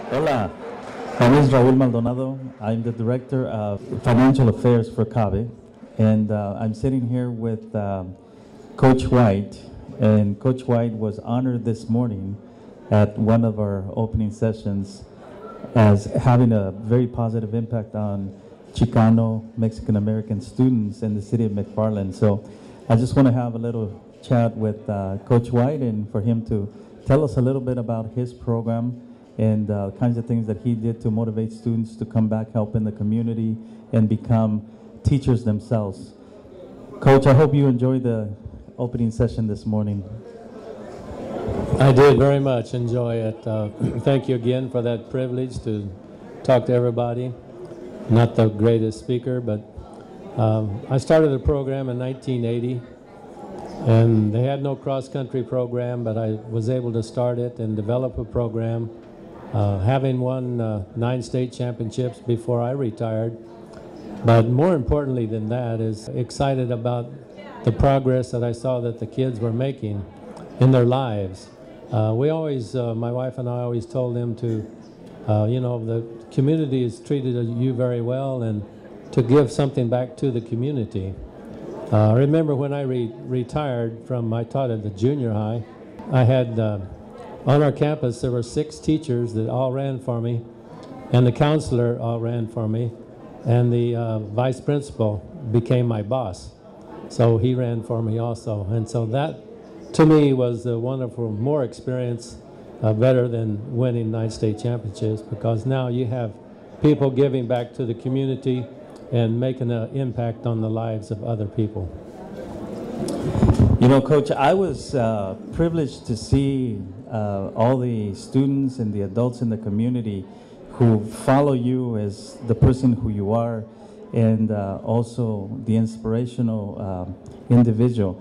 Hola, my name is Raul Maldonado. I'm the Director of Financial Affairs for CABE, and I'm sitting here with Coach White, and Coach White was honored this morning at one of our opening sessions as having a very positive impact on Chicano, Mexican-American students in the city of Mcfarland. So I just want to have a little chat with Coach White and for him to tell us a little bit about his program and kinds of things that he did to motivate students to come back, help in the community, and become teachers themselves. Coach, I hope you enjoyed the opening session this morning. I did very much enjoy it. Thank you again for that privilege to talk to everybody. Not the greatest speaker, but I started the program in 1980, and they had no cross-country program, but I was able to start it and develop a program. Having won 9 state championships before I retired. But more importantly than that is excited about the progress that I saw that the kids were making in their lives. We always, my wife and I always told them to, the community has treated you very well and to give something back to the community. I remember when I retired from, I taught at the junior high, I had on our campus, there were 6 teachers that all ran for me, and the counselor all ran for me, and the vice principal became my boss. So he ran for me also. And so that, to me, was a wonderful, more experience, better than winning 9 state championships, because now you have people giving back to the community and making an impact on the lives of other people. You know, Coach, I was privileged to see all the students and the adults in the community who follow you as the person who you are, and also the inspirational individual.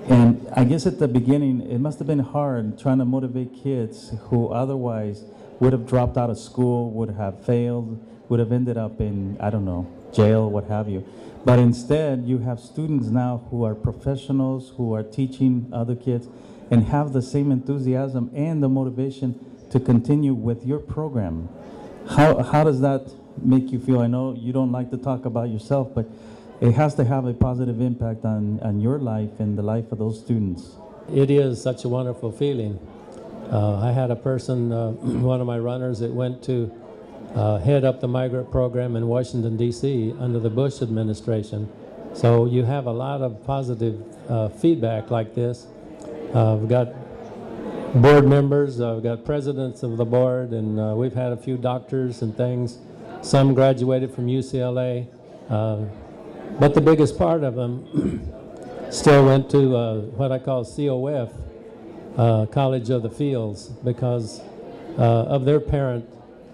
And I guess at the beginning, it must have been hard trying to motivate kids who otherwise would have dropped out of school, would have failed, would have ended up in, I don't know, jail, what have you. But instead, you have students now who are professionals, who are teaching other kids, and have the same enthusiasm and the motivation to continue with your program. How does that make you feel? I know you don't like to talk about yourself, but it has to have a positive impact on your life and the life of those students. It is such a wonderful feeling. I had a person, one of my runners, that went to head up the migrant program in Washington, D.C. under the Bush administration. So you have a lot of positive feedback like this. We've got board members, we've got presidents of the board, and we've had a few doctors and things. Some graduated from UCLA, but the biggest part of them still went to what I call COF, College of the Fields, because of their parent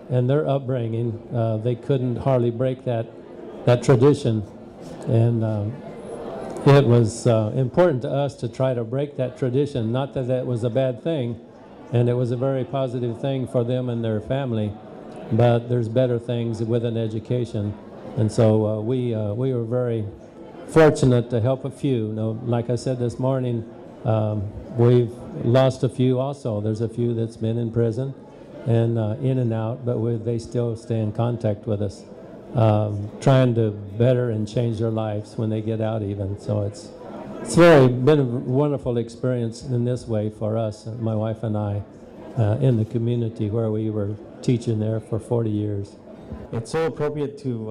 and their upbringing. They couldn't hardly break that tradition, and it was important to us to try to break that tradition. Not that that was a bad thing, and it was a very positive thing for them and their family, but there's better things with an education. And so we were very fortunate to help a few. Like I said this morning, we've lost a few also. There's a few that's been in prison and in and out, but they still stay in contact with us, trying to better and change their lives when they get out even. So it's been a wonderful experience in this way for us, my wife and I, in the community where we were teaching there for 40 years. It's so appropriate to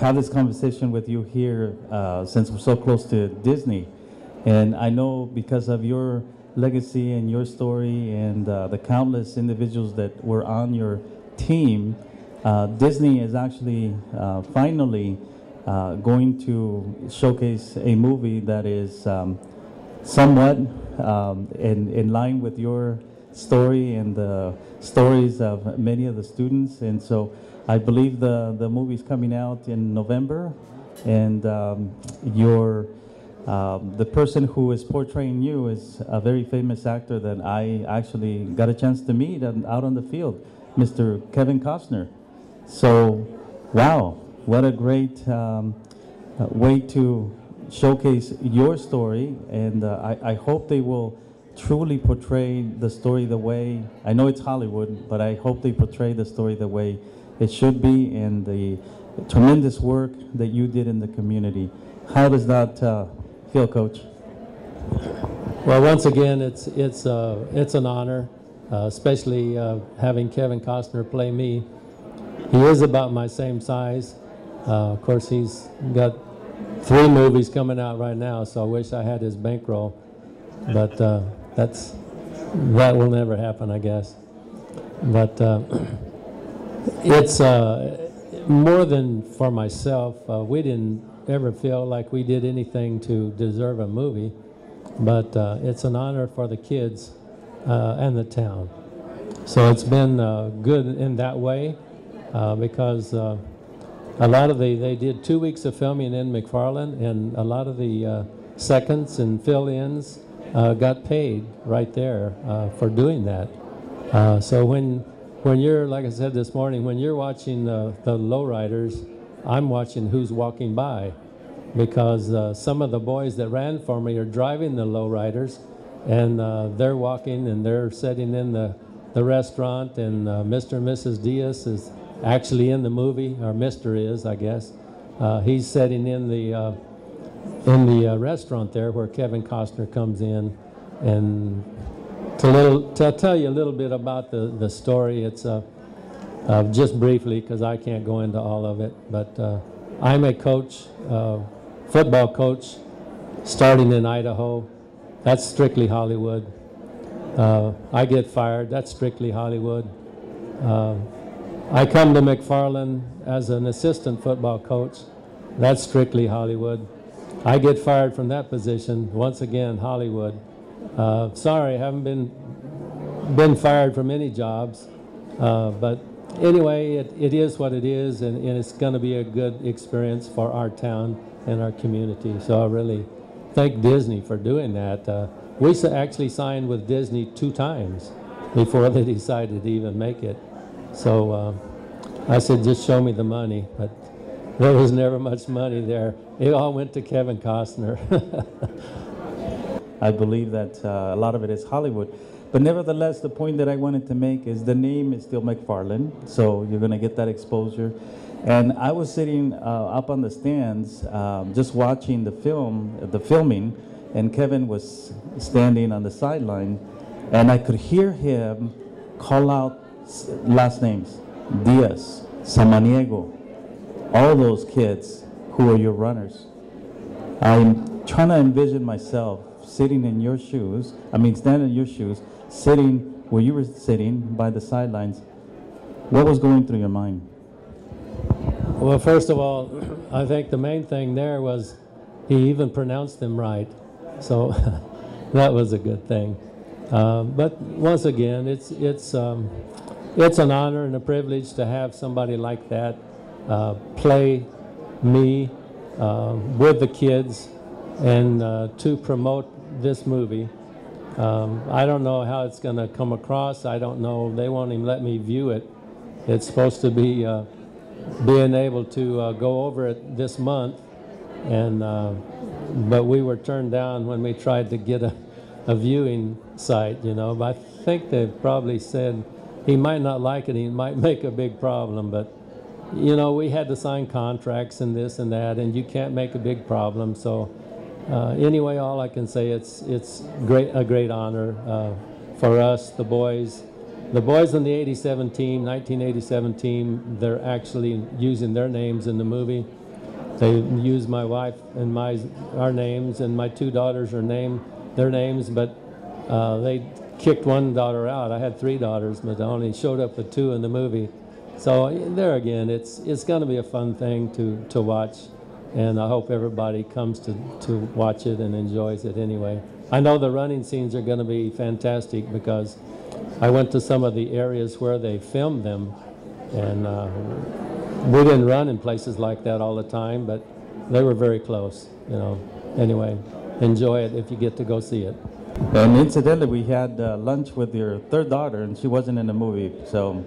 have this conversation with you here since we're so close to Disney. And I know because of your legacy and your story and the countless individuals that were on your team, Disney is actually finally going to showcase a movie that is somewhat in line with your story and the stories of many of the students. And so I believe the movie's coming out in November, and the person who is portraying you is a very famous actor that I actually got a chance to meet out on the field, Mr. Kevin Costner. So, wow, what a great way to showcase your story, and I hope they will truly portray the story the way, I know it's Hollywood, but I hope they portray the story the way it should be, and the tremendous work that you did in the community. How does that feel, Coach? Well, once again, it's an honor, especially having Kevin Costner play me. He is about my same size. Of course, he's got 3 movies coming out right now, so I wish I had his bankroll, but that will never happen, I guess. But it's more than for myself. We didn't ever feel like we did anything to deserve a movie, but it's an honor for the kids and the town. So it's been good in that way, because a lot of they did 2 weeks of filming in Mcfarland, and a lot of the seconds and fill-ins got paid right there for doing that. So when you're, like I said this morning, when you're watching the lowriders, I'm watching who's walking by, because some of the boys that ran for me are driving the lowriders, and they're walking and they're sitting in the restaurant, and Mr. and Mrs. Diaz is actually in the movie, or Mr. is, I guess. He's sitting in the restaurant there where Kevin Costner comes in. And to tell you a little bit about the story, it's just briefly, because I can't go into all of it, but I'm a coach, football coach, starting in Idaho. That's strictly Hollywood. I get fired, that's strictly Hollywood. I come to Mcfarland as an assistant football coach. That's strictly Hollywood. I get fired from that position, once again, Hollywood. Sorry, I haven't been fired from any jobs. But anyway, it is what it is, and it's going to be a good experience for our town and our community. So I really thank Disney for doing that. We actually signed with Disney 2 times before they decided to even make it. So I said, just show me the money, but there was never much money there. It all went to Kevin Costner. I believe that a lot of it is Hollywood. But nevertheless, the point that I wanted to make is the name is still Mcfarland, so you're going to get that exposure. And I was sitting up on the stands just watching the filming, and Kevin was standing on the sideline, and I could hear him call out last names, Diaz, Samaniego, all those kids who are your runners. I'm trying to envision myself sitting in your shoes, standing in your shoes, sitting where you were sitting by the sidelines. What was going through your mind? Well, first of all, I think the main thing there was he even pronounced them right. So that was a good thing. But once again, it's an honor and a privilege to have somebody like that play me with the kids and to promote this movie. I don't know how it's going to come across. I don't know. They won't even let me view it. It's supposed to be being able to go over it this month, and but we were turned down when we tried to get a viewing site, But I think they probably said he might not like it. He might make a big problem, but we had to sign contracts and this and that, and you can't make a big problem. So anyway, all I can say, it's a great honor for us, the boys. The boys in the 1987 team, they're actually using their names in the movie. They use my wife and our names, and my 2 daughters are their names, but they kicked one daughter out. I had 3 daughters, but I only showed up with 2 in the movie. So there again, it's going to be a fun thing to watch, and I hope everybody comes to watch it and enjoys it anyway. I know the running scenes are going to be fantastic, because I went to some of the areas where they filmed them, and we didn't run in places like that all the time, but they were very close, Anyway, enjoy it if you get to go see it. And incidentally, we had lunch with your 3rd daughter, and she wasn't in the movie, so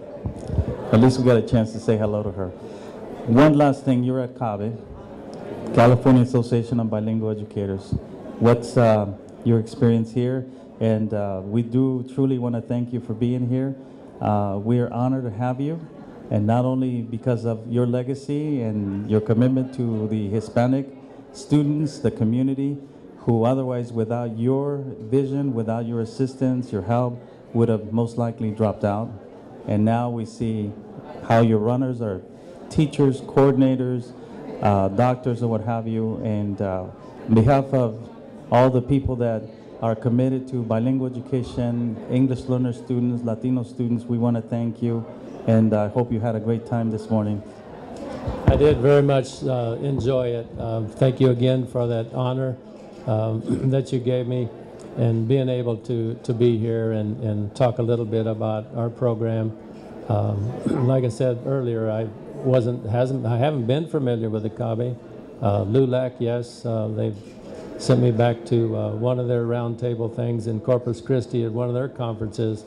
at least we got a chance to say hello to her. One last thing, you're at CABE, California Association of Bilingual Educators. What's your experience here? And we do truly want to thank you for being here. We are honored to have you, and not only because of your legacy and your commitment to the Hispanic students, the community, who otherwise, without your vision, without your assistance, your help, would have most likely dropped out. And now we see how your runners are teachers, coordinators, doctors, or what have you. And on behalf of all the people that are committed to bilingual education, English learner students, Latino students, we want to thank you. And I hope you had a great time this morning. I did very much enjoy it. Thank you again for that honor that you gave me, and being able to be here and talk a little bit about our program. Like I said earlier, I haven't been familiar with the CABE. LULAC, yes, they've sent me back to one of their roundtable things in Corpus Christi at one of their conferences,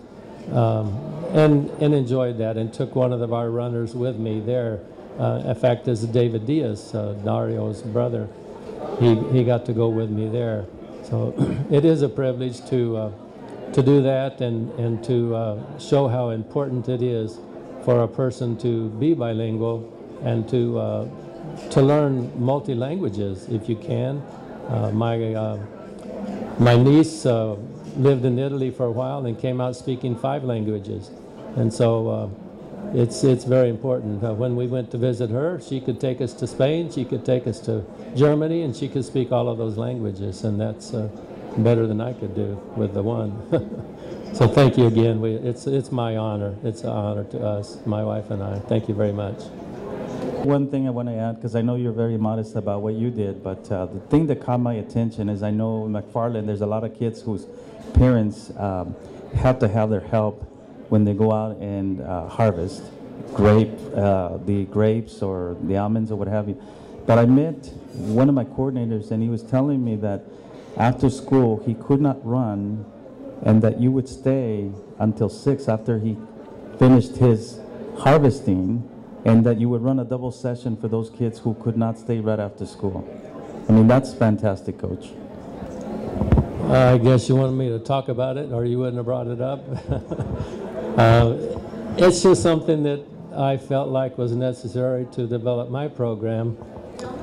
and enjoyed that, and took one of our runners with me there. In fact, as David Diaz, Dario's brother, he got to go with me there. So it is a privilege to do that, and to show how important it is for a person to be bilingual and to learn multi-languages if you can. My niece lived in Italy for a while and came out speaking 5 languages, and so it's very important. When we went to visit her, she could take us to Spain, she could take us to Germany, and she could speak all of those languages, and that's better than I could do with the one. So thank you again. It's my honor. It's an honor to us, my wife and I. Thank you very much. One thing I want to add, because I know you're very modest about what you did, but the thing that caught my attention is I know in Mcfarland there's a lot of kids whose parents have to have their help when they go out and harvest the grapes or the almonds or what have you. But I met one of my coordinators, and he was telling me that after school he could not run, and that you would stay until 6 after he finished his harvesting, and that you would run a double session for those kids who could not stay right after school. I mean, that's fantastic, Coach. I guess you wanted me to talk about it, or you wouldn't have brought it up. It's just something that I felt like was necessary to develop my program.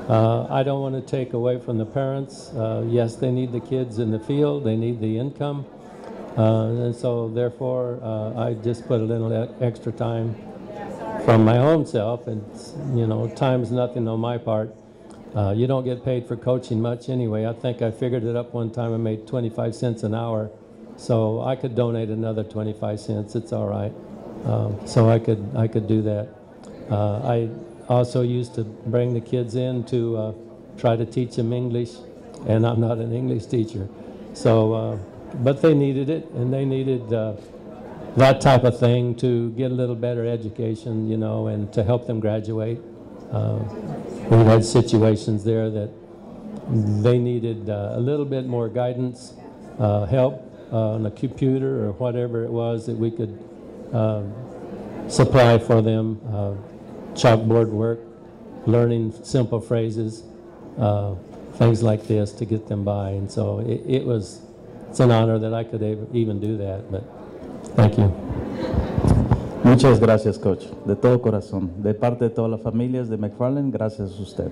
I don't want to take away from the parents. Yes, they need the kids in the field, they need the income, and so therefore I just put a little extra time from my own self, and you know, time's nothing on my part. You don't get paid for coaching much anyway. I think I figured it up one time. I made 25 cents an hour, so I could donate another 25 cents. It's all right. So I could do that. I also used to bring the kids in to try to teach them English, and I'm not an English teacher. So, but they needed it, and they needed that type of thing to get a little better education, you know, and to help them graduate. We had situations there that they needed a little bit more guidance, help on a computer or whatever it was that we could supply for them, chalkboard work, learning simple phrases, things like this to get them by. And so it's an honor that I could even do that, but thank you. Muchas gracias, Coach. De todo corazón. De parte de todas las familias de Mcfarland, gracias a usted.